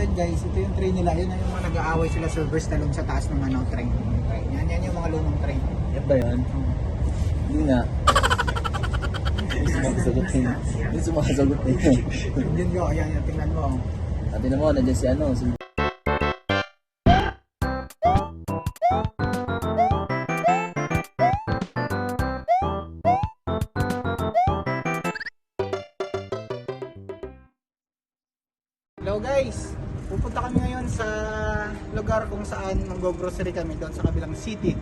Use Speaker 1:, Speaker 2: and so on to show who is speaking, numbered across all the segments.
Speaker 1: yun guys, ito yung train nila. Yun yung mga nag-aaway sila servers talon sa taas ng ano, train. Yan yung mga lumang train.
Speaker 2: Yan ba yan? Hindi nga. Hindi sumasagot na yun. Hindi sumasagot na yun.
Speaker 1: Yun ko, yan, tingnan mo.
Speaker 2: Tingnan mo, nandiyan si ano. Si...
Speaker 1: Hello guys! Pupunta kami ngayon sa lugar kung saan mag-grocery kami doon sa kabilang city.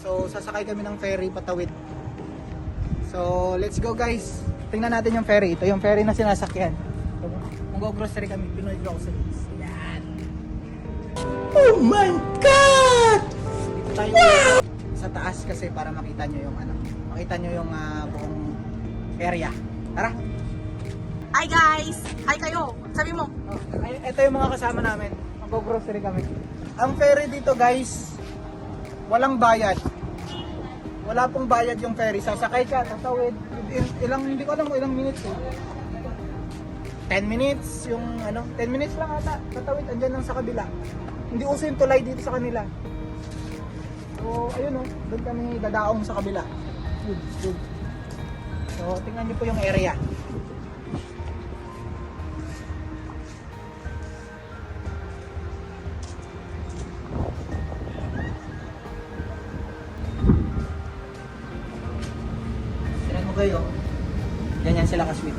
Speaker 1: So sasakay kami ng ferry patawid. So let's go guys! Tingnan natin yung ferry. Ito yung ferry na sinasakyan. So, mag-grocery kami, Pinoy Groceries. Yan! Oh my God! Dito tayo sa taas kasi para makita nyo yung ano, makita nyo yung buong area. Tara!
Speaker 3: Hi guys! Hi kayo! Sabi mo!
Speaker 1: Ito yung mga kasama namin. Mag-grocery kami. Ang ferry dito guys, walang bayad. Wala pong bayad yung ferry. Sasakay ka, tatawid. Hindi ko alam kung ilang minutes eh. 10 minutes yung ano, 10 minutes lang ata. Tatawid, andyan lang sa kabila. Hindi uso yung tulay dito sa kanila. So, ayun oh, doon kami dadaong sa kabila. Good. So, tingnan niyo po yung area. Kayo, ganyan sila ka-sweet.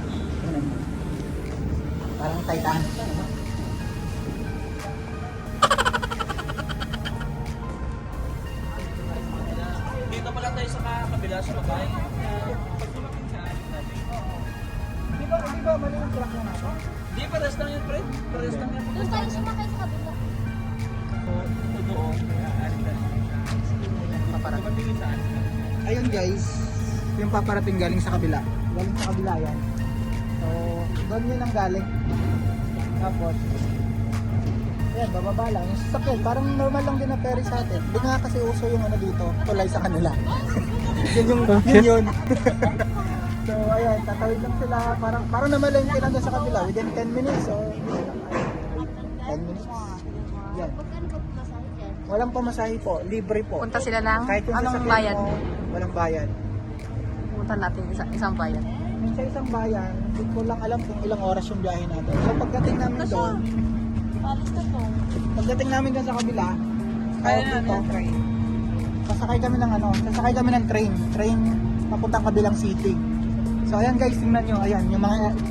Speaker 1: Parang Titan.
Speaker 2: Dito pala tayo sa kabila sa bagay.
Speaker 1: Di ba mali yung truck na nato?
Speaker 2: Di, pares lang yun, pre. Pares lang yun.
Speaker 3: Doon tayo sumakay sa kabila.
Speaker 2: Ito doon.
Speaker 1: Paparating. Ayun guys, yung paparating galing sa kabila. Galing sa kabila yan. So, doon yun ang galing. Tapos, ayan, bababa lang. Yung sasakyan, parang normal lang din na ferry sa atin. Hindi nga kasi uso yung ano dito, tulay sa kanila. yun. So, ayan, tatawid lang sila. Parang namalengke lang doon sa kabila. Within 10 minutes or 10 minutes. Yan.
Speaker 3: Magkano ba pumasahe dyan?
Speaker 1: Walang pamasahe po, libre po.
Speaker 3: Punta sila ng
Speaker 1: Kahit yung
Speaker 3: anong
Speaker 1: sasakyan
Speaker 3: bayan?
Speaker 1: mo, walang bayan.
Speaker 3: Punta natin isang bayan.
Speaker 1: Sa isang bayan, hindi ko lang alam kung ilang oras yung biyahe natin. So pagdating namin doon,
Speaker 3: Palis na to.
Speaker 1: pagdating namin doon sa kabila, kaya dito, sasakay kami ng train papuntang kabilang city. So ayan guys, tingnan nyo, ayan,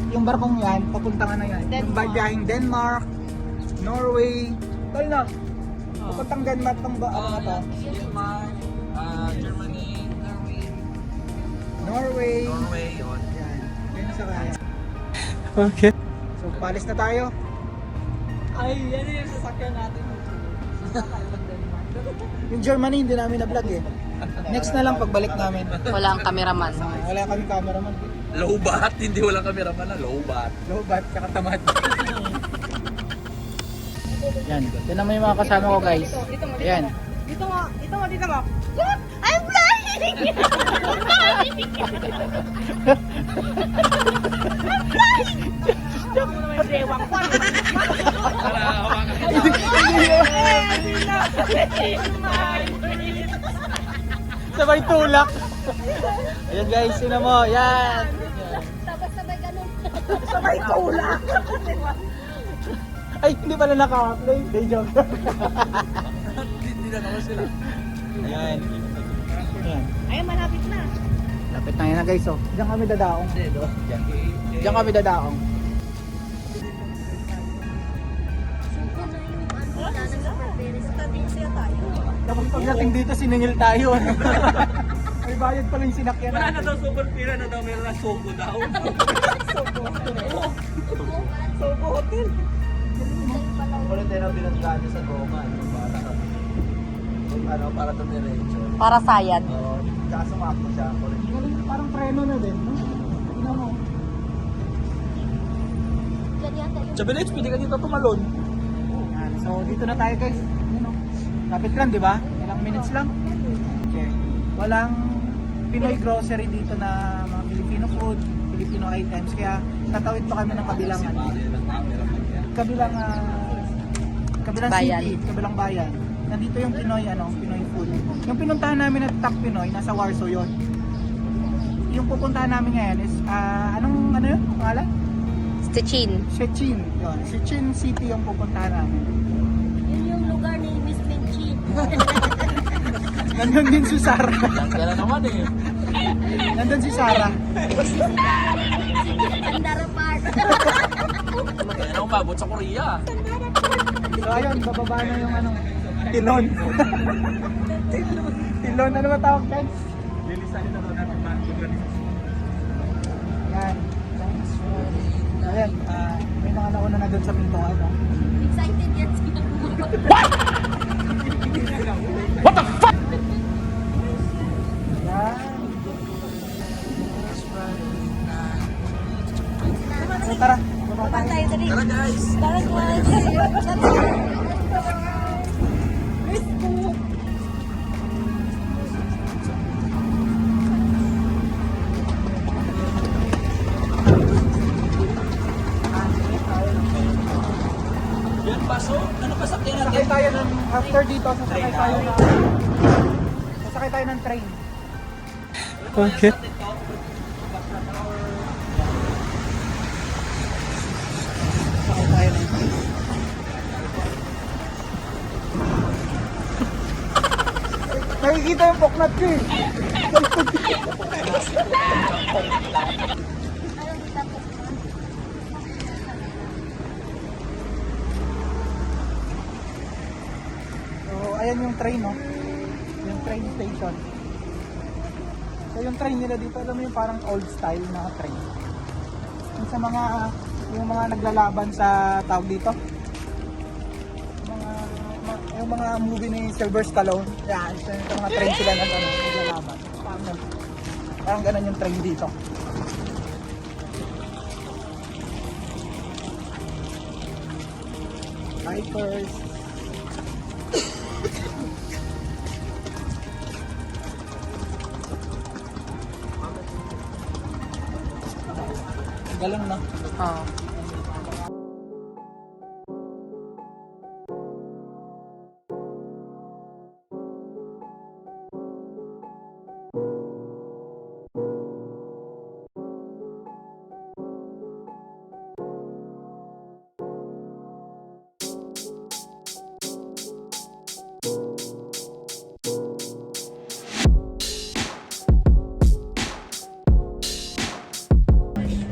Speaker 1: yung barkong yan, papuntang ano yan, yung biyaheng Denmark, Norway, tol na, papuntang Denmark ng ano na to?
Speaker 2: Denmark, Germany,
Speaker 1: Norway,
Speaker 2: yun.
Speaker 1: yan, yun sa kaya.
Speaker 2: Okay.
Speaker 1: So palis na tayo.
Speaker 2: Ay, yan yung sasakyan natin.
Speaker 1: Yung Germany hindi namin na-vlog eh. Next na lang pagbalik namin.
Speaker 3: Walang kameraman.
Speaker 1: Wala kami cameraman.
Speaker 2: Low bat, hindi walang cameraman na low bat.
Speaker 1: Low bat, tsaka tamad. Yan, yan naman yung mga kasama ko guys. Yan.
Speaker 3: Dito mo. What? I'm flying! I'm flying! Diyan mo naman yung rewang ko.
Speaker 1: Sabay tulak. Ayan guys, sino mo? Yan.
Speaker 3: Tapos sabay ganun.
Speaker 1: Sabay tulak. Ay, hindi pala naka-play. Day joke.
Speaker 2: Hindi na naman sila.
Speaker 1: Ayan. Ayan.
Speaker 3: Ay, malapit na.
Speaker 1: Lapit na yan na guys oh. Diyan kami dadaong. Diyan kami dadaong. Tapos pagdating dito, siningil tayo. May bayad pala yung sinakyan
Speaker 2: Wala na
Speaker 1: natin.
Speaker 2: daw, super pira na daw, meron na Sogo daw. Sogo Hotel. Wala tayo na binagdaan sa Goma. Para ito diretso.
Speaker 3: Para sayad.
Speaker 2: Oo, tsaka sumakto siya.
Speaker 1: Parang preno na din. No? Tingnan mo.
Speaker 2: Sa Village, pwede ka dito tumalon.
Speaker 1: Yan. So dito na tayo guys. Ano? Lapit lang, di ba? Ilang minutes lang. Okay. Walang Pinoy grocery dito na mga Filipino food, Filipino items. Kaya tatawid pa kami ng kabilang kabilang
Speaker 3: Bayan.
Speaker 1: city, kabilang bayan. Nandito yung Pinoy, Pinoy food. Yung pinuntahan namin na Top Pinoy, nasa Warsaw yun. Yung pupuntahan namin ngayon is, ano yun? Pangalan?
Speaker 3: Stechin.
Speaker 1: Szczecin. Yun. Szczecin City yung pupuntahan namin.
Speaker 4: Yun yung lugar ni Miss Minchin.
Speaker 1: Nandun din si Sarah.
Speaker 2: Gala naman eh.
Speaker 1: Nandun si Sarah.
Speaker 4: Sandara Park.
Speaker 2: Kaya na umabot sa Korea.
Speaker 1: So ayun, bababa na yung tilon. Tilon, ano ba tawag yan? Yan. Ayan, may mga nauna na doon sa pintuan.
Speaker 4: Excited yan sila.
Speaker 1: Yan. So, tara, bababa tayo.
Speaker 4: Tayo dali.
Speaker 2: Tara guys!
Speaker 4: Tara guys.
Speaker 2: Yan paso? Ano pa sa natin?
Speaker 1: Sasakay tayo ng, after dito, sasakay tayo ng train. Okay. Sasakay tayo ng train. Nakikita yung poknat ko eh. So, ayan yung train, no? Yung train station. So, yung train nila dito, alam mo yung parang old style na train. Yung sa yung mga naglalaban sa tawag dito. Yung mga movie ni Sylvester Stallone. Yan, sa mga train sila na naglalaban. Parang ganun yung train dito. Bikers. Galing na.
Speaker 3: Oo.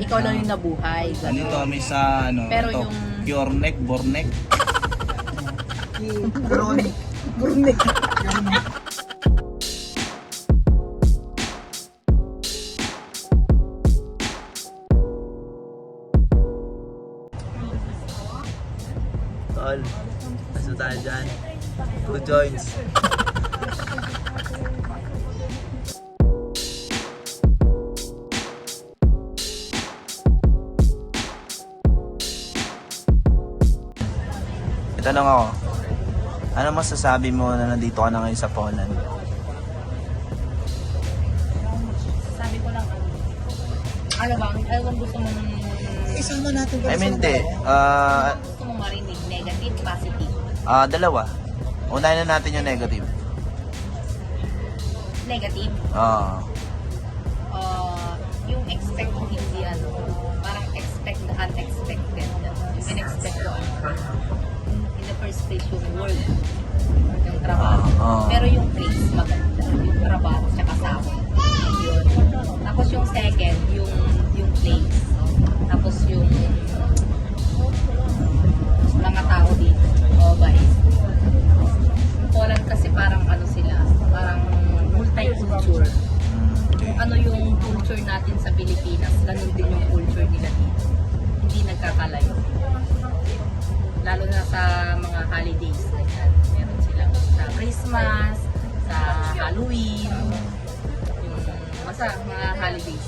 Speaker 3: Ikaw lang yung nabuhay.
Speaker 2: Nandito kami sa
Speaker 3: Pero
Speaker 2: ito,
Speaker 3: yung-
Speaker 2: Pure Neck, Borneck.
Speaker 1: Burnik.
Speaker 3: Burnik.
Speaker 2: Tol, nasa tayo dyan. Two joints. Tanong ako, ano masasabi mo na nandito ka na ngayon sa Poland?
Speaker 3: Sabi ko lang, ano ba, ang gusto mong,
Speaker 1: Isama natin
Speaker 2: I mean, di.
Speaker 3: gusto mong marinig, negative, positive.
Speaker 2: Dalawa. Unahin na natin yung negative.
Speaker 3: Negative, yung expect mo hindi parang expect the unexpected. Yung in-expect ko, in the first place yung work, yung trabaho. Pero yung place, maganda. Yung trabaho, tsaka sahod. Yun. Tapos yung second, yung place. Tapos yung mga tao dito. O ba Poland kasi parang sila, parang multi-culture. Kung ano yung culture natin sa Pilipinas, ganun din yung culture nila dito. Hindi nagkakalayo. Lalo na sa mga holidays, meron silang sa Christmas, sa Halloween, yung mga holidays.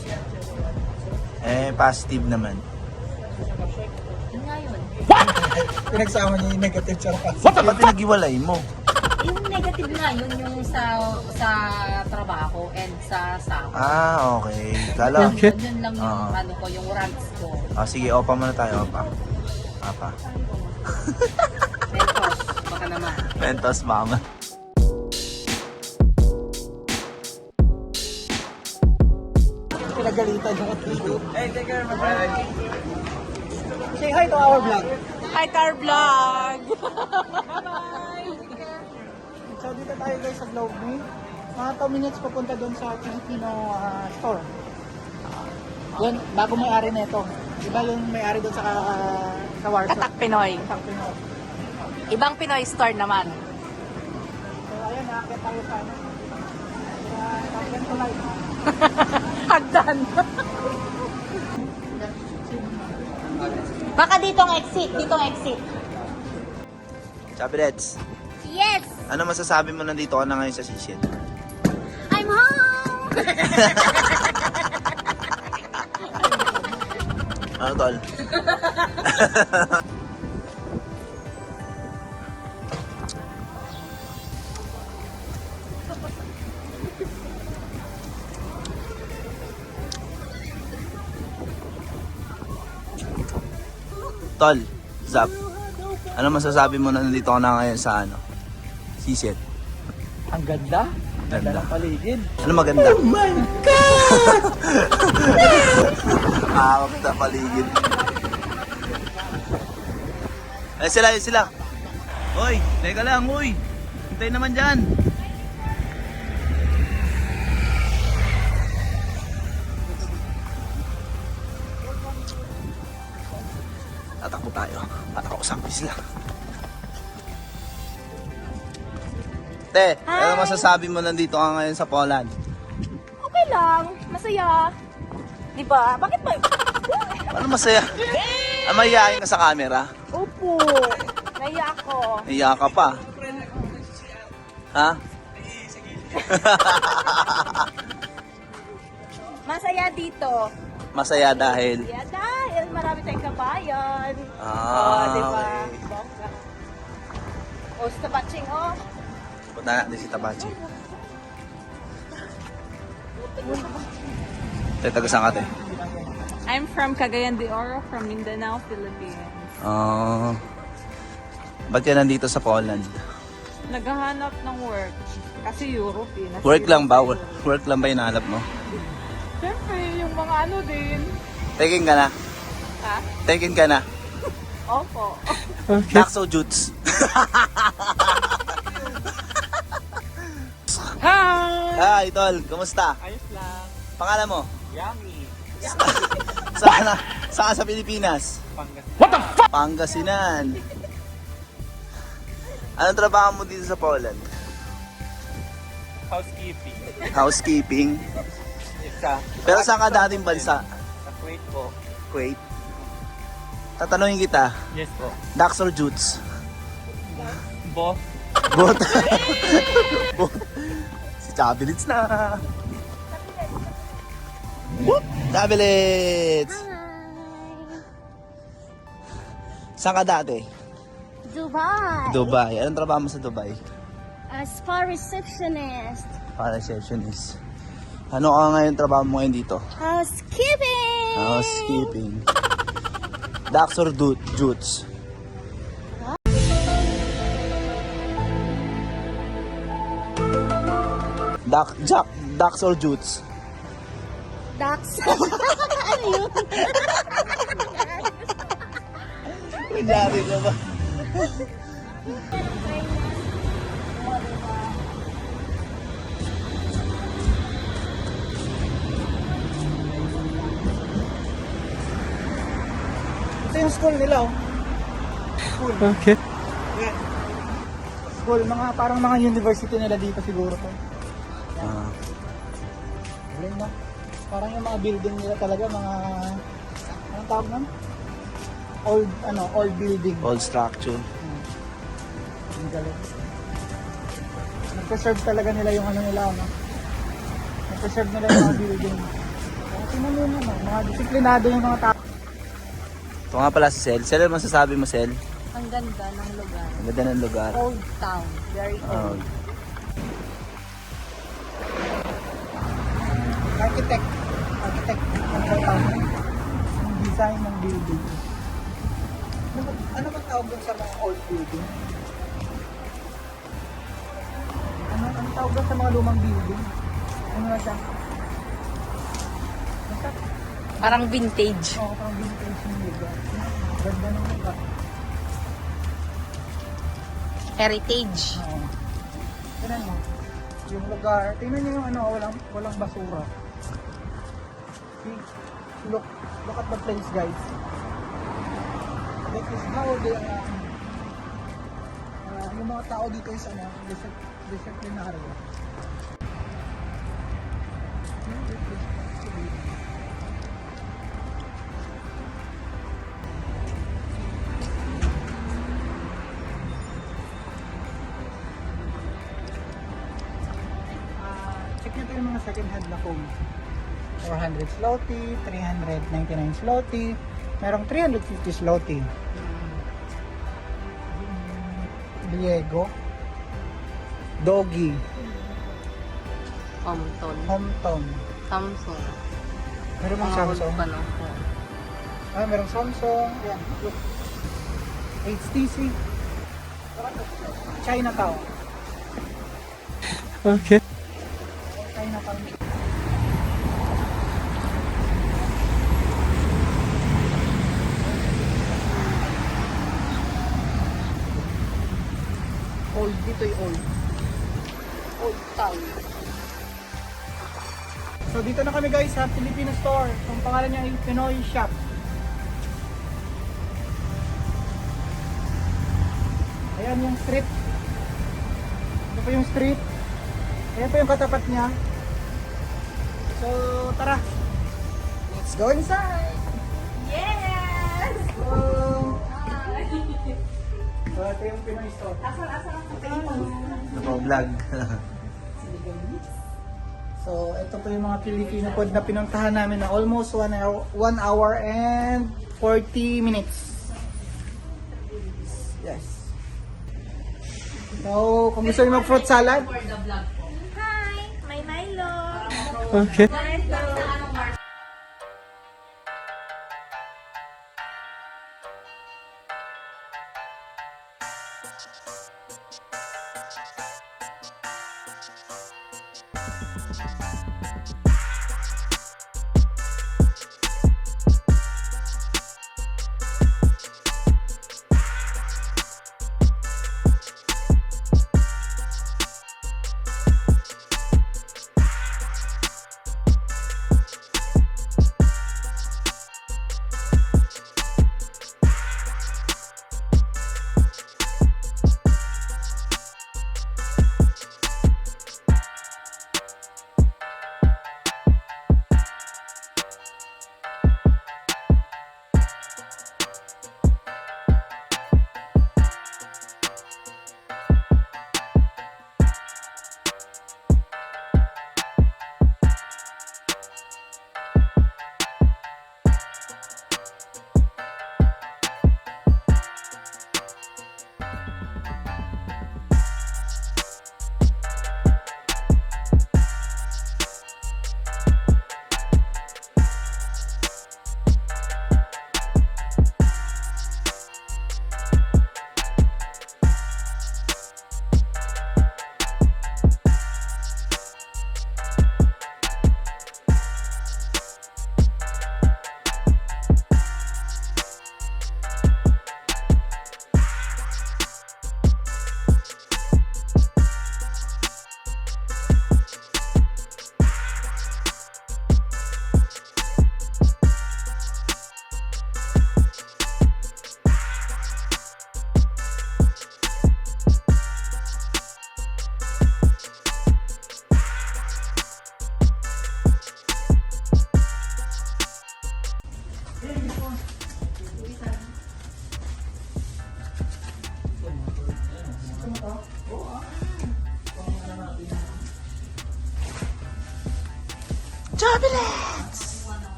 Speaker 2: Positive naman.
Speaker 3: Yun nga yun.
Speaker 1: Pinagsama niya yung negative tsaka positive.
Speaker 2: Ba't pinag-iwalay mo?
Speaker 3: Yung negative nga yun, yung sa trabaho and sa sahod.
Speaker 2: Okay. Kala.
Speaker 3: Yun lang yung ko, yung rants ko.
Speaker 2: Sige, opa muna tayo, opa. Apa.
Speaker 3: Mentos.
Speaker 2: Mentos mama.
Speaker 1: Pinagalitan yung Hey, take care, my friend. Say hi to our vlog.
Speaker 5: Hi, Car Vlog!
Speaker 1: So dito tayo guys sa Globe Me. Mga 2 minutes papunta doon sa Filipino store. Yun, bago may-ari nito. Iba yung may-ari doon sa Warsaw.
Speaker 5: Tatak Pinoy.
Speaker 1: Tatak Pinoy.
Speaker 5: Ibang Pinoy store naman.
Speaker 1: So ayan, nakakit tayo sa ano. Sa to live.
Speaker 5: Hagdan. Baka ditong exit,
Speaker 2: Chabelets,
Speaker 4: Yes!
Speaker 2: ano masasabi mo nandito ka na ngayon sa Sicil?
Speaker 4: I'm home!
Speaker 2: Ano tol? Tol, Zap, ano masasabi mo na nandito ka na ngayon sa ano? Sicil?
Speaker 1: Ang ganda.
Speaker 2: Ganda.
Speaker 1: ng paligid.
Speaker 2: Ano maganda? Oh my God! Maganda paligid. Ay sila, yun sila. Hoy, teka lang, hoy. Hintay naman dyan. Tatakbo tayo. Para kausapin sila. Te, ano masasabi mo nandito ka ngayon sa Poland?
Speaker 5: Okay lang, masaya. Di ba? Bakit ba?
Speaker 2: Ano masaya? Mahihayin ka sa camera?
Speaker 5: Opo, naiya ako.
Speaker 2: Iya ka pa. Ha?
Speaker 5: Masaya dito.
Speaker 2: Masaya dahil.
Speaker 5: Yeah, dahil marami tayong kabayan.
Speaker 2: Ah,
Speaker 5: di ba?
Speaker 2: okay.
Speaker 5: Bongga. O, sa batching, oh.
Speaker 2: Punta natin si Tabachi. Te, taga saan ka, te?
Speaker 6: I'm from Cagayan de Oro, from Mindanao, Philippines.
Speaker 2: Ba't ka nandito sa Poland?
Speaker 6: Naghahanap ng work. Kasi Europe eh. Nasa
Speaker 2: Work lang ba?
Speaker 6: Europe.
Speaker 2: Work lang ba hinahanap mo?
Speaker 6: Siyempre, yung mga ano din.
Speaker 2: Taken ka na?
Speaker 6: Ha?
Speaker 2: Taken ka na?
Speaker 6: Opo.
Speaker 2: Daxo Jutes.
Speaker 6: Hi!
Speaker 2: Hi, tol. Kumusta?
Speaker 6: Ayos lang.
Speaker 2: Pangalan mo?
Speaker 6: Yummy.
Speaker 2: Saan ka sa Pilipinas? What the fuck? Pangasinan. Anong trabaho mo dito sa Poland?
Speaker 6: Housekeeping.
Speaker 2: Housekeeping.
Speaker 6: Isa.
Speaker 2: Pero saan ka dating bansa?
Speaker 6: Sa Kuwait po.
Speaker 2: Kuwait. Tatanungin kita,
Speaker 6: Yes po.
Speaker 2: Dax or Jutes?
Speaker 6: Both.
Speaker 2: Both. Both. Si Chabelits na. Whoop! Chabelits! Saan ka dati?
Speaker 4: Dubai!
Speaker 2: Dubai. Anong trabaho mo sa Dubai?
Speaker 4: Spa receptionist.
Speaker 2: Para receptionist. Ano ka ngayon trabaho mo ngayon dito?
Speaker 4: Housekeeping!
Speaker 2: Housekeeping. Dax or Jutes? Dax or Jutes?
Speaker 4: Ducks. Ano yun?
Speaker 2: Kunyari ka ba?
Speaker 1: Ito yung school nila, oh. School.
Speaker 6: Okay.
Speaker 1: Yan. School, parang mga university nila dito siguro to.
Speaker 2: Ah,
Speaker 1: Galing, no? Parang yung mga building nila talaga, anong tawag nun? Old building.
Speaker 2: old structure.
Speaker 1: Ang galing. Nag-preserve talaga nila yung nila, no? Nag-preserve nila yung mga building. Kaya tingnan mo naman, mga disiplinado yung mga tao.
Speaker 2: Ito nga pala si Sel. Sel, ano masasabi mo, Sel?
Speaker 5: Ang ganda ng lugar.
Speaker 2: Ang ganda ng lugar.
Speaker 5: Old town. Very old.
Speaker 1: Architect ng town. Yung design ng building. Ano ba tawag dun sa mga old building? tawag doon sa mga lumang building. Ano na siya? Basta,
Speaker 3: Parang vintage.
Speaker 1: parang vintage yung lugar. Ganda ng lugar.
Speaker 3: Heritage.
Speaker 1: Oo. Tignan mo. Yung lugar. Tingnan niyo yung ano, walang basura. See? Look at the place, guys. This is how they yung mga tao dito is ano, disciplinary. Check nyo ito yung mga second hand na phone. 400 zloty, 399 zloty, merong 350 zloty. Diego, Doggy, Hometown.
Speaker 3: Samsung.
Speaker 1: Meron bang Samsung? Merong Samsung. Ayan, look. HTC. Chinatown.
Speaker 2: Okay.
Speaker 1: Chinatown.
Speaker 3: Old. Dito'y old. Old town.
Speaker 1: So dito na kami guys sa Filipino store. Ang pangalan niya ay Pinoy Shop. Ayan yung street. Ito po yung street. Ayan po yung katapat niya. So tara. Let's go inside.
Speaker 5: Yes!
Speaker 1: So ito yung Pinoy store.
Speaker 2: Naka-vlog.
Speaker 1: So ito po yung mga Filipino food na pinuntahan namin na almost 1 hour and 40 minutes. Yes. So kung gusto niyo mag-fruit salad,
Speaker 5: Hi! May Milo!
Speaker 2: Okay.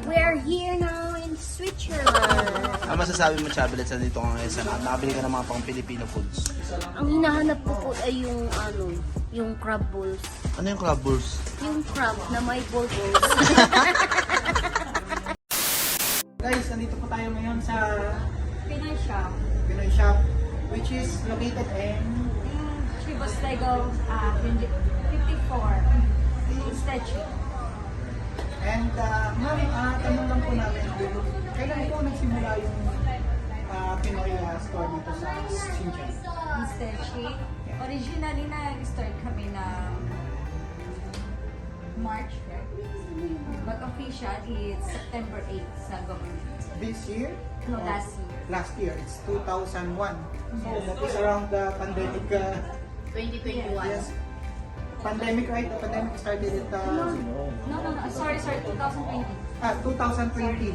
Speaker 4: We are here now in Switzerland.
Speaker 2: Ano masasabi mo, Chablets, nandito ka ngayon sa nakabili ka ng mga pang Filipino foods?
Speaker 4: Ang hinahanap ko po ay yung crab balls.
Speaker 2: Ano yung crab balls?
Speaker 4: Yung crab na may balls.
Speaker 1: guys, nandito po tayo ngayon sa
Speaker 3: Pinoy shop.
Speaker 1: Pinoy Shop, which is located in
Speaker 7: Lego 54. Statue.
Speaker 1: And ma'am, tanong lang po namin, kailan po nagsimula yung Pinoy store dito sa Xinjiang?
Speaker 7: Statue. Originally, nag-start kami na March, right? But official is September 8 sa government.
Speaker 1: This year?
Speaker 7: No,
Speaker 1: Or
Speaker 7: last year.
Speaker 1: Last year, it's 2001. So that was around the pandemic.
Speaker 3: 2021.
Speaker 1: Yes. Pandemic, right? The pandemic started at
Speaker 7: No. Sorry, 2020.
Speaker 1: 2020.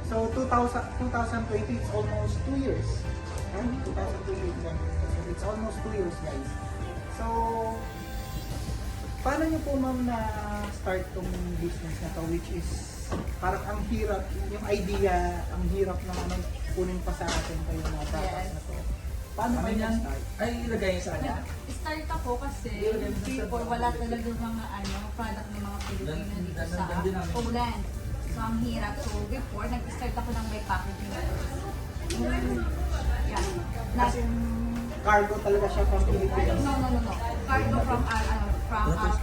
Speaker 1: So 2020, it's almost 2 years. Right? 2020, it's almost 2 years, guys. So, paano niyo po ma'am na-start tong business na to, which is parang ang hirap, yung idea, ang hirap na kunin pa sa atin pa yung mga products na to. Paano kayo na-start?
Speaker 2: Ay, ilagay niya sa kanya.
Speaker 7: Start ako kasi before wala talaga mga product ng mga Pilipino dito sa Poland. So ang hirap. So before, nag-start ako ng may packaging. Yan.
Speaker 1: Kasi cargo talaga siya from Philippines.
Speaker 7: No. Cargo from Arab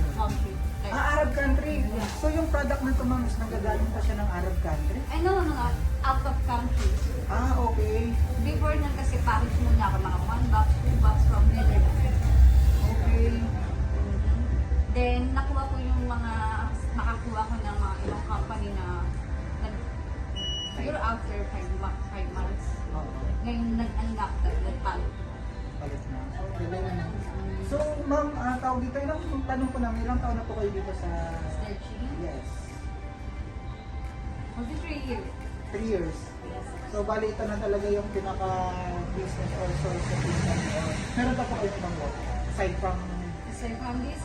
Speaker 7: country.
Speaker 1: Arab country. So yung product na to ma'am is nagagaling pa siya ng Arab country?
Speaker 7: Ay, no. Out of country.
Speaker 1: Okay.
Speaker 7: Before na kasi package muna ako mga 1 box, 2 box from Netherlands.
Speaker 1: Okay.
Speaker 7: Then, nakuha ko yung nakakuha ko ng mga ibang company na siguro after 5 months. Ngayon, nag-unlock nagpalo.
Speaker 1: Palit na. Okay, ganun na. So, ma'am, tawag dito, tanong ko namin, ilang taon na po kayo dito sa...
Speaker 7: Stretching.
Speaker 1: Yes.
Speaker 7: Only 3 years.
Speaker 1: 3 years. So, bali ito na talaga yung pinaka-business or source of income. Meron pa po kayo ibang work? Aside from...
Speaker 7: Aside from this,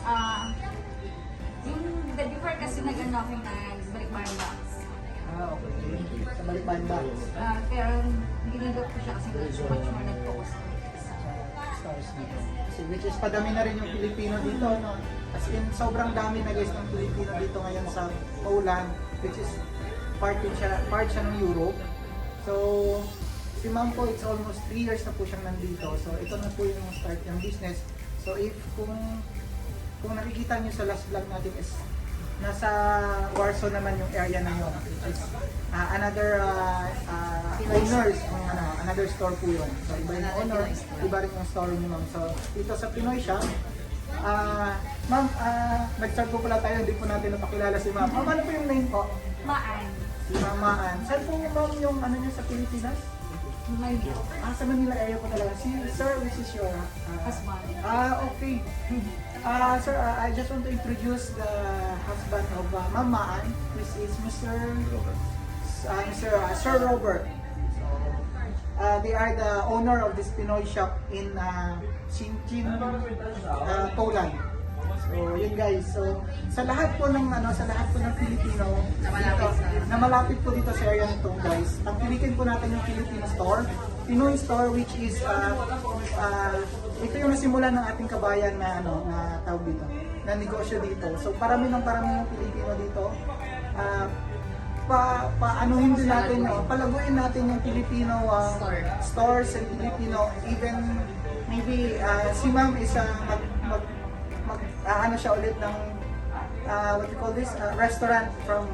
Speaker 7: yung the before kasi nag-ano ako nagbalik-bayan box.
Speaker 1: Okay. Sa Balikbayan ba?
Speaker 7: Pero ginagawa ko siya kasi much more nag-focus ako sa
Speaker 1: Stores dito. Kasi which is padami na rin yung Pilipino dito, no? As in, sobrang dami na guys ng Pilipino dito ngayon sa Poland, which is part siya ng Europe. So, si ma'am po, it's almost 3 years na po siyang nandito. So, ito na po yung start ng business. So, kung nakikita niyo sa last vlog natin is nasa Warsaw naman yung area na yun. Which is another owners, another store po yun. So, iba yung owner, iba rin yung store ni ma'am. So, dito sa Pinoy shop, ma'am, nag-start po pala tayo, hindi po natin napakilala si ma'am. Ma'am, ano po yung name po?
Speaker 7: Maan.
Speaker 1: Si Mamaan. Saan po ma'am yung ano niya sa Pilipinas?
Speaker 7: My
Speaker 1: Sa Manila area po talaga. Si Sir, which is your
Speaker 7: husband.
Speaker 1: Okay. Sir, I just want to introduce the husband of Ma'am Maan. This is Mr. Sir Robert. So, they are the owner of this Pinoy shop in Xinjiang, Poland. So, yun guys. So, sa lahat po ng Pilipino na malapit po dito sa area nito, guys. Tangkilikin po natin yung Filipino store, Pinoy store, which is ito yung nasimula ng ating kabayan na na tawag dito, na negosyo dito. So, parami yung Pilipino dito. Paanuhin din natin, palaguin natin yung Filipino stores and Filipino, even maybe si ma'am is ano siya ulit ng what you call this, restaurant from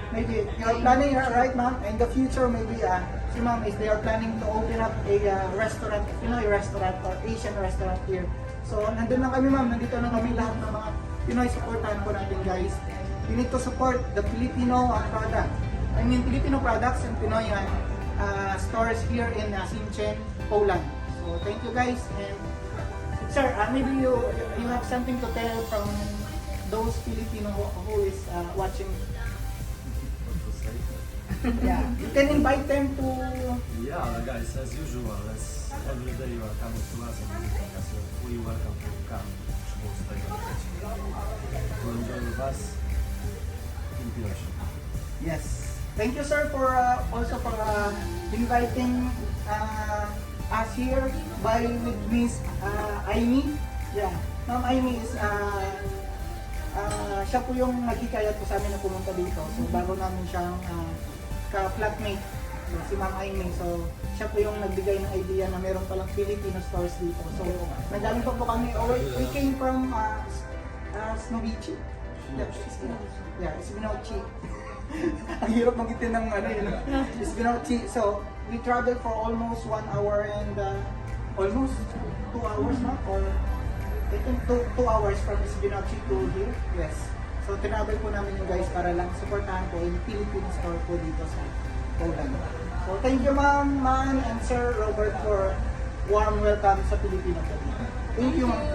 Speaker 1: maybe you're planning right ma'am in the future, maybe si ma'am is they are planning to open up a restaurant, Pinoy restaurant or Asian restaurant here. So nandun lang kami ma'am, nandito lang kami lahat ng mga Pinoy, supportahan po natin guys. We need to support the Filipino product. I mean Filipino products and Pinoy stores here in Xinjiang, Poland. So thank you guys, and sir, maybe you have something to tell from those Filipino who is watching. Yeah, you can invite them to.
Speaker 8: Yeah, guys, as usual, as every day you are coming to us and visiting us, you're fully welcome to come to enjoy with us in Pinocchio.
Speaker 1: Yes. Thank you, sir, for also for inviting us here with Miss Aimee. Yeah, Ma'am Aimee is siya po yung nagkikayat po sa amin na pumunta dito. So bago namin siyang ka-flatmate si Ma'am Aimee. So, siya po yung nagbigay ng idea na meron palang Filipino stores dito. So, nagaling pa po kami, we came from Snowichi. Yeah, Spinochi. Ang hirap magitin ng ano yun. Spinochi. So, we traveled for almost 1 hour and almost 2 hours na? Or I think 2 hours from Spinochi to here. Yes. So, tinabay po namin yung guys para lang supportahan po yung Philippine store po dito sa Poland. So, thank you Ma'am and Sir Robert for warm welcome sa Pilipino po dito. Thank you Ma'am.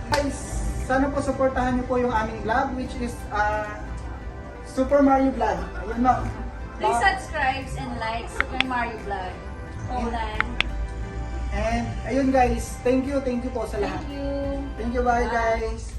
Speaker 1: Guys, sana po supportahan niyo po yung aming vlog which is Super Mario Vlog. Ayun na.
Speaker 7: Please subscribe and like Super Mario Vlog. Poland.
Speaker 1: And ayun guys, thank you po sa lahat.
Speaker 7: Thank you.
Speaker 1: Thank you, bye guys.